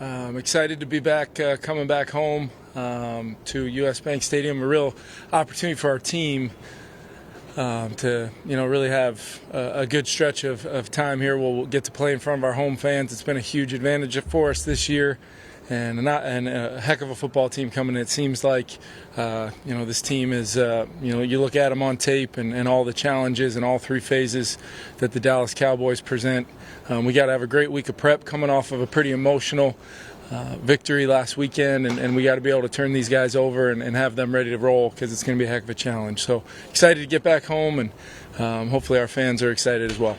I'm excited to be back, coming back home to U.S. Bank Stadium. A real opportunity for our team to, really have a good stretch of time here. We'll get to play in front of our home fans. It's been a huge advantage for us this year, and a heck of a football team coming in. It seems like, this team is, you look at them on tape and all the challenges and all three phases that the Dallas Cowboys present. We got to have a great week of prep coming off of a pretty emotional victory last weekend, and we got to be able to turn these guys over and have them ready to roll, because it's going to be a heck of a challenge. So excited to get back home, and hopefully our fans are excited as well.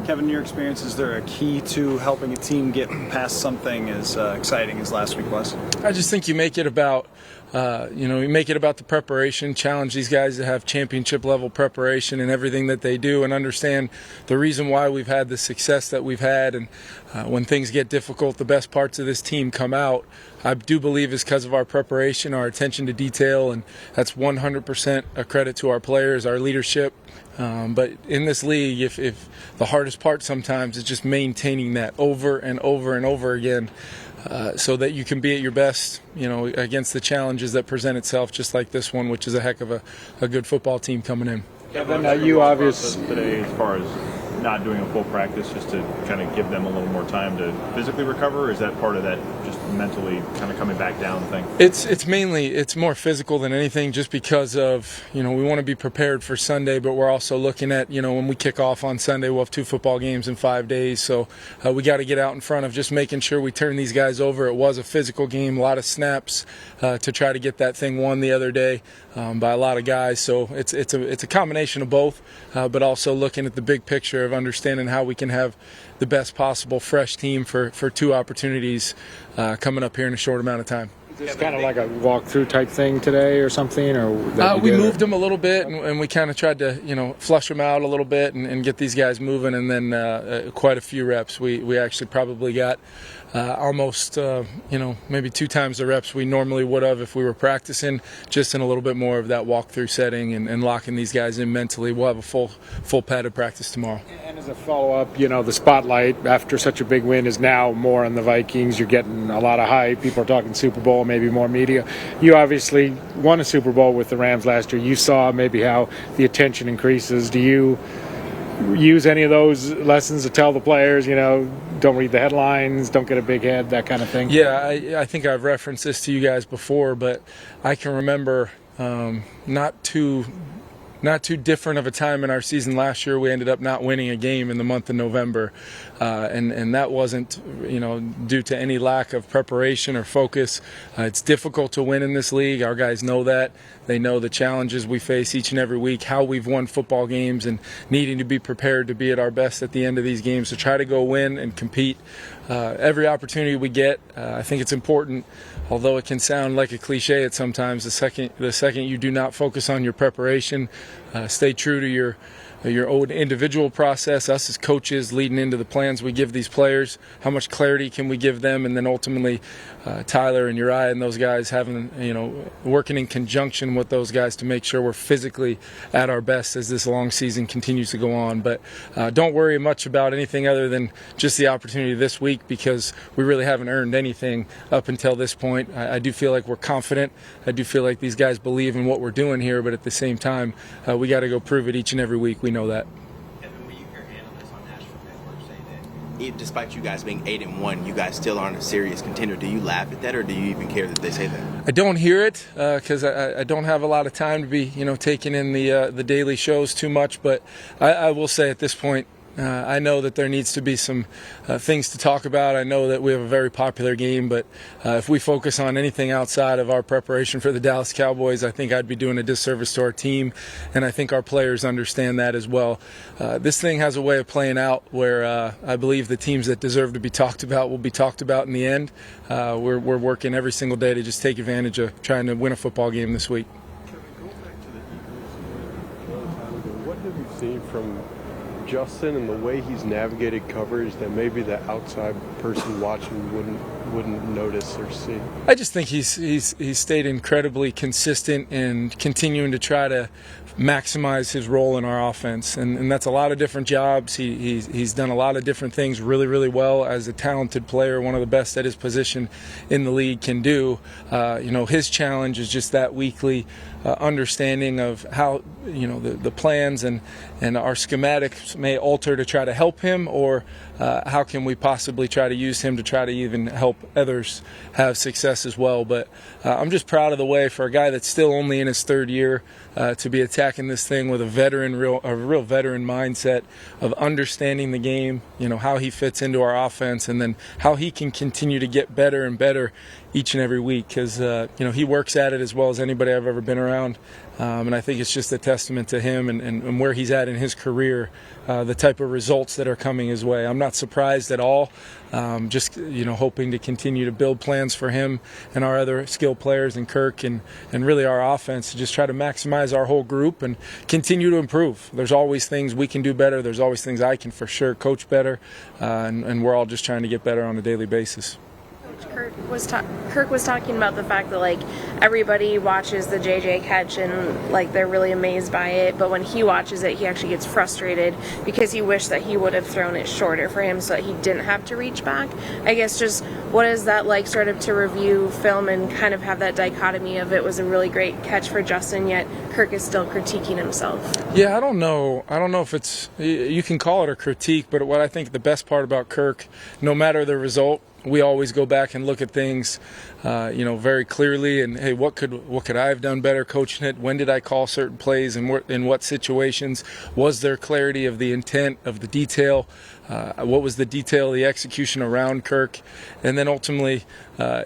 Kevin, in your experience, is there a key to helping a team get past something as exciting as last week was? I just think you make it about the preparation, challenge these guys to have championship level preparation in everything that they do, and understand the reason why we've had the success that we've had. And when things get difficult, the best parts of this team come out. I do believe is because of our preparation, our attention to detail, and that's 100% a credit to our players, our leadership. But in this league, if the hardest part sometimes is just maintaining that over and over and over again, so that you can be at your best, against the challenges that present itself, just like this one, which is a heck of a good football team coming in. Kevin, you obviously today, as far as not doing a full practice, just to kind of give them a little more time to physically recover, or is that part of that just mentally kind of coming back down thing? It's more physical than anything, just because of, we want to be prepared for Sunday, but we're also looking at, when we kick off on Sunday, we'll have 2 football games in 5 days, so we got to get out in front of just making sure we turn these guys over. It was a physical game, a lot of snaps to try to get that thing won the other day by a lot of guys, so it's a combination of both, but also looking at the big picture of understanding how we can have the best possible fresh team for 2 opportunities coming up here in a short amount of time. It's kind of like a walkthrough type thing today or something, or we moved them a little bit, and we kind of tried to flush them out a little bit and get these guys moving, and then quite a few reps. We actually probably got almost maybe 2 times the reps we normally would have if we were practicing, just in a little bit more of that walkthrough setting and locking these guys in mentally. We'll have a full padded practice tomorrow. And as a follow-up, the spotlight after such a big win is now more on the Vikings. You're getting a lot of hype. People are talking Super Bowl, maybe more media. You obviously won a Super Bowl with the Rams last year. You saw maybe how the attention increases. Do you use any of those lessons to tell the players, don't read the headlines, don't get a big head, that kind of thing? Yeah, I think I've referenced this to you guys before, but I can remember not too different of a time in our season last year. We ended up not winning a game in the month of November, and that wasn't due to any lack of preparation or focus. It's difficult to win in this league. Our guys know that. They know the challenges we face each and every week, how we've won football games, and needing to be prepared to be at our best at the end of these games, to try to go win and compete every opportunity we get. I think it's important, although it can sound like a cliche at sometimes, the second you do not focus on your preparation, stay true to your own individual process, us as coaches leading into the plans we give these players, how much clarity can we give them, and then ultimately Tyler and Uriah and those guys having, working in conjunction with those guys to make sure we're physically at our best as this long season continues to go on. But don't worry much about anything other than just the opportunity this week, because we really haven't earned anything up until this point. I do feel like we're confident. I do feel like these guys believe in what we're doing here, but at the same time, we got to go prove it each and every week. We know that. Kevin, when you hear analysts on National Network say that, despite you guys being 8-1, you guys still aren't a serious contender, do you laugh at that, or do you even care that they say that? I don't hear it because I don't have a lot of time to be taking in the daily shows too much. But I will say at this point, I know that there needs to be some things to talk about. I know that we have a very popular game, but if we focus on anything outside of our preparation for the Dallas Cowboys, I think I'd be doing a disservice to our team, and I think our players understand that as well. This thing has a way of playing out where I believe the teams that deserve to be talked about will be talked about in the end. We're working every single day to just take advantage of trying to win a football game this week. Kevin, going back to the Eagles, what have you seen from Justin and the way he's navigated coverage that maybe the outside person watching wouldn't notice or see? I just think he's stayed incredibly consistent and continuing to try to maximize his role in our offense, and that's a lot of different jobs. He's done a lot of different things really, really well as a talented player, one of the best at his position in the league can do. His challenge is just that weekly understanding of how the plans and our schematics may alter to try to help him, or how can we possibly try to use him to try to even help others have success as well. But I'm just proud of the way, for a guy that's still only in his third year, to be attacking this thing with a real veteran mindset of understanding the game, how he fits into our offense, and then how he can continue to get better and better each and every week, because he works at it as well as anybody I've ever been around. And I think it's just a testament to him and where he's at in his career, the type of results that are coming his way. I'm not surprised at all. Just hoping to continue to build plans for him and our other skilled players and Kirk and really our offense to just try to maximize our whole group and continue to improve. There's always things we can do better. There's always things I can for sure coach better, and we're all just trying to get better on a daily basis. Kirk was talking about the fact that everybody watches the JJ catch and they're really amazed by it, but when he watches it, he actually gets frustrated because he wished that he would have thrown it shorter for him so that he didn't have to reach back. I guess just what is that like, sort of to review film and kind of have that dichotomy of it was a really great catch for Justin, yet Kirk is still critiquing himself? Yeah, I don't know if it's, you can call it a critique, but what I think the best part about Kirk, no matter the result, we always go back and look at things, very clearly. And hey, what could I have done better coaching it? When did I call certain plays? And in what situations? Was there clarity of the intent, of the detail? What was the detail, the execution around Kirk? And then ultimately,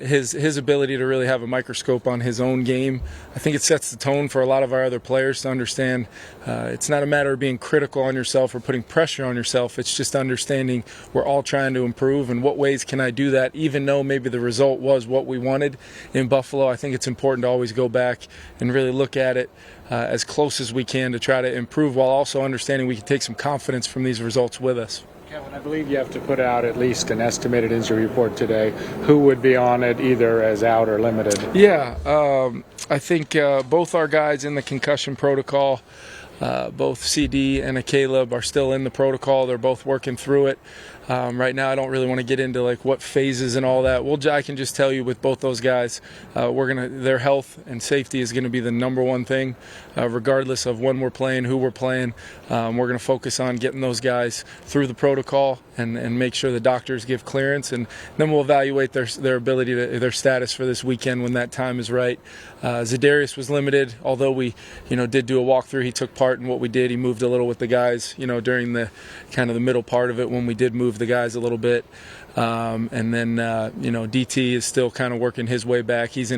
his ability to really have a microscope on his own game. I think it sets the tone for a lot of our other players to understand it's not a matter of being critical on yourself or putting pressure on yourself. It's just understanding we're all trying to improve, and what ways can I do that, even though maybe the result was what we wanted in Buffalo. I think it's important to always go back and really look at it as close as we can to try to improve, while also understanding we can take some confidence from these results with us. Kevin, I believe you have to put out at least an estimated injury report today. Who would be on it, either as out or limited? Yeah, I think both our guys in the concussion protocol, both CD and Caleb, are still in the protocol. They're both working through it. Right now, I don't really want to get into what phases and all that. I can just tell you with both those guys, their health and safety is going to be the number one thing, regardless of when we're playing, who we're playing. We're going to focus on getting those guys through the protocol and make sure the doctors give clearance, and then we'll evaluate their ability their status for this weekend when that time is right. Zadarius was limited, although we did do a walkthrough. He took part in what we did. He moved a little with the guys, during the kind of the middle part of it when we did move the guys a little bit. And then DT is still kind of working his way back. He's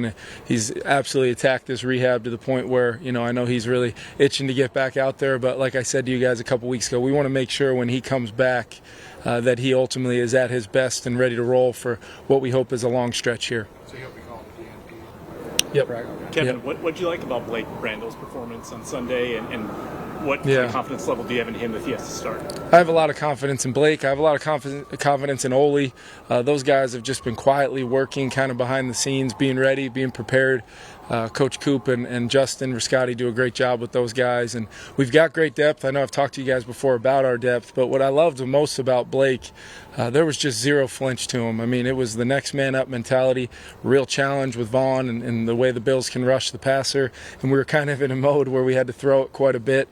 absolutely attacked this rehab to the point where I know he's really itching to get back out there. But like I said to you guys a couple weeks ago, we want to make sure when he comes back that he ultimately is at his best and ready to roll for what we hope is a long stretch here. So he'll be called DNP. Yep. Kevin, what did you like about Blake Randall's performance on Sunday, and what kind of confidence level do you have in him if he has to start? I have a lot of confidence in Blake. I have a lot of confidence in Ole. Those guys have just been quietly working kind of behind the scenes, being ready, being prepared. Coach Coop and Justin Riscotti do a great job with those guys, and we've got great depth. I know I've talked to you guys before about our depth, but what I loved the most about Blake, there was just zero flinch to him. I mean, it was the next man up mentality, real challenge with Vaughn and the way the Bills can rush the passer, and we were kind of in a mode where we had to throw it quite a bit,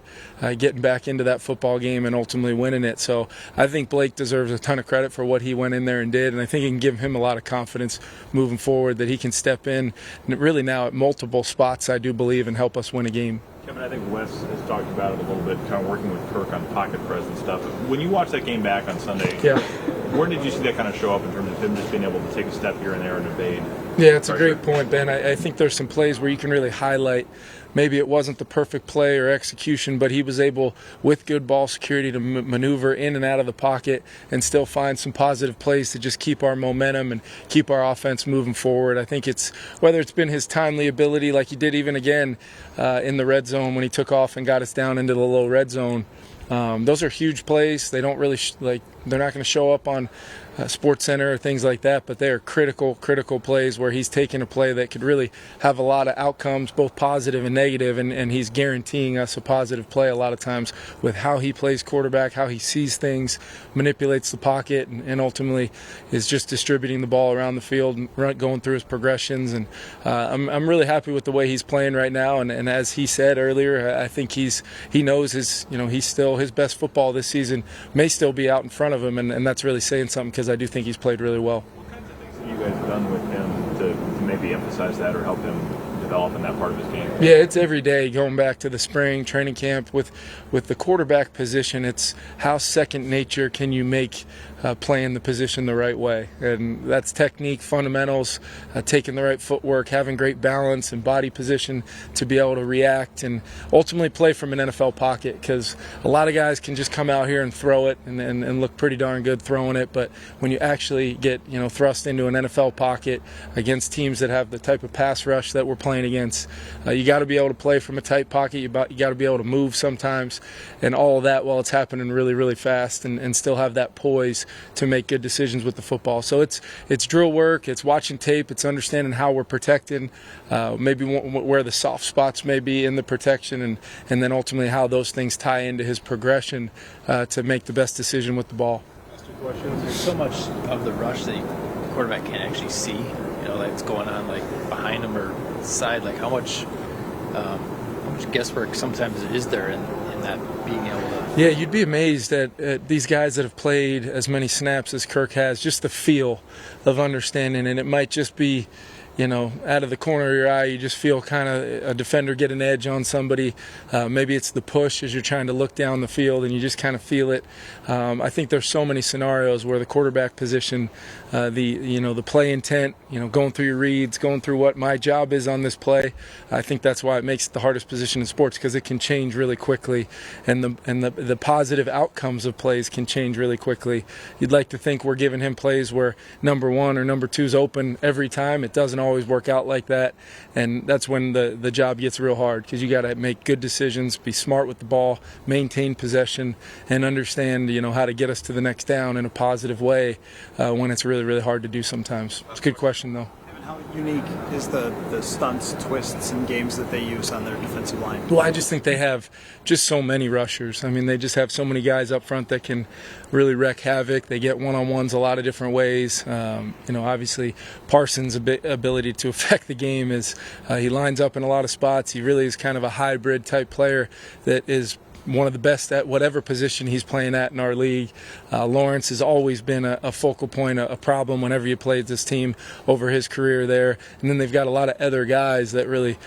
getting back into that football game and ultimately winning it. So I think Blake deserves a ton of credit for what he went in there and did, and I think it can give him a lot of confidence moving forward that he can step in really now at multiple spots, I do believe, and help us win a game. Kevin, I think Wes has talked about it a little bit, kind of working with Kirk on pocket presence stuff. When you watch that game back on Sunday, where did you see that kind of show up in terms of him just being able to take a step here and there and evade? Yeah, it's a great point, Ben. I think there's some plays where you can really highlight maybe it wasn't the perfect play or execution, but he was able, with good ball security, to maneuver in and out of the pocket and still find some positive plays to just keep our momentum and keep our offense moving forward. I think it's whether it's been his timely ability, like he did even again in the red zone when he took off and got us down into the low red zone. Those are huge plays. They don't really they're not going to show up on Sports Center or things like that, but they are critical plays where he's taking a play that could really have a lot of outcomes, both positive and negative, and he's guaranteeing us a positive play a lot of times with how he plays quarterback, how he sees things, manipulates the pocket, and ultimately is just distributing the ball around the field, going through his progressions. And I'm really happy with the way he's playing right now. And as he said earlier, I think he knows his best football this season may still be out in front of him, and that's really saying something because I do think he's played really well. What kinds of things have you guys done with him to maybe emphasize that or help him develop in that part of his game? Yeah, it's every day going back to the spring training camp with the quarterback position. It's how second nature can you make playing the position the right way, and that's technique, fundamentals, taking the right footwork, having great balance and body position to be able to react and ultimately play from an NFL pocket, because a lot of guys can just come out here and throw it and look pretty darn good throwing it, but when you actually get thrust into an NFL pocket against teams that have the type of pass rush that we're playing against, you got to be able to play from a tight pocket. You got to be able to move sometimes, and all of that while it's happening really, really fast, and still have that poise to make good decisions with the football. So it's drill work, it's watching tape, it's understanding how we're protecting, maybe where the soft spots may be in the protection, and then ultimately how those things tie into his progression to make the best decision with the ball. There's so much of the rush that the quarterback can't actually see, that's going on like behind him or side. Like how much guesswork sometimes is there in that being able to. Yeah, you'd be amazed at these guys that have played as many snaps as Kirk has, just the feel of understanding, and it might just be out of the corner of your eye, you just feel kind of a defender get an edge on somebody. Maybe it's the push as you're trying to look down the field and you just kind of feel it. I think there's so many scenarios where the quarterback position, the play intent, going through your reads, going through what my job is on this play. I think that's why it makes it the hardest position in sports, because it can change really quickly, and the positive outcomes of plays can change really quickly. You'd like to think we're giving him plays where number one or number two is open every time. It doesn't always work out like that, and that's when the job gets real hard, because you got to make good decisions, be smart with the ball, maintain possession, and understand how to get us to the next down in a positive way when it's really, really hard to do sometimes. It's a good question though. How unique is the stunts, twists, and games that they use on their defensive line? Well, I just think they have just so many rushers. I mean, they just have so many guys up front that can really wreak havoc. They get one-on-ones a lot of different ways. Obviously, Parsons' ability to affect the game is he lines up in a lot of spots. He really is kind of a hybrid type player that is one of the best at whatever position he's playing at in our league. Lawrence has always been a focal point, a problem whenever you played this team over his career there. And then they've got a lot of other guys that really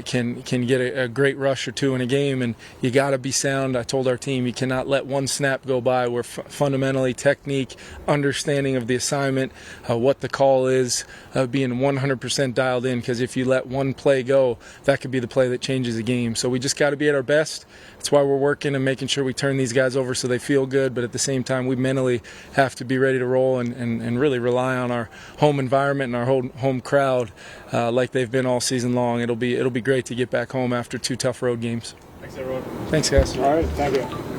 can get a great rush or two in a game, and you got to be sound. I told our team you cannot let one snap go by where fundamentally technique, understanding of the assignment, what the call is, being 100% dialed in, because if you let one play go, that could be the play that changes a game. So we just got to be at our best. That's why we're working and making sure we turn these guys over so they feel good, but at the same time we mentally have to be ready to roll and really rely on our home environment and our home crowd like they've been all season long. It'll be great to get back home after 2 tough road games. Thanks, everyone. Thanks, guys. All right, thank you.